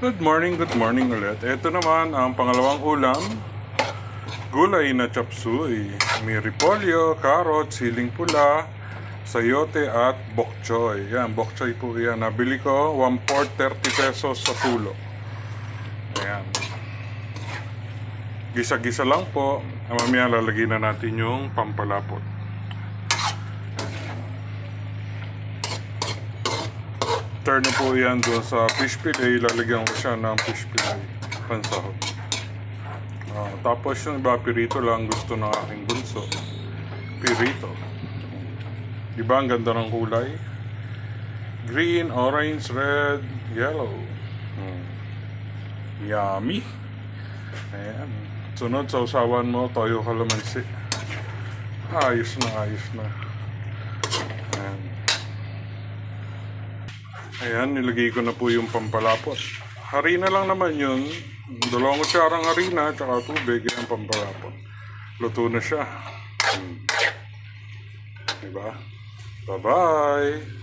Good morning ulit. Ito naman ang pangalawang ulam. Gulay na chop suey. May repolyo, carrot, siling pula, sayote at bok choy. Yan, bok choy po yan. Nabili ko 1/4 30 pesos sa tulo. Ayan. Gisa-gisa lang po. Mamaya lalagyan na natin yung pampalapot. Turn na po yan doon sa fish fillet. Lalagyan ko siya ng fish fillet pansahog. Tapos yung iba pirito lang gusto ng aking bunso. Pirito. Diba ang ganda ng kulay? Green, orange, red, yellow. Yummy. Ayan. Sunod sa usawan mo, toyo kalamansi. Ayos na. Ayan. Ayan, nilagay ko na po yung pampalapot. Harina lang naman yun. 2 kutsarang harina at tubig. Yan ang pampalapot. Luto na siya. Diba? Bye-bye!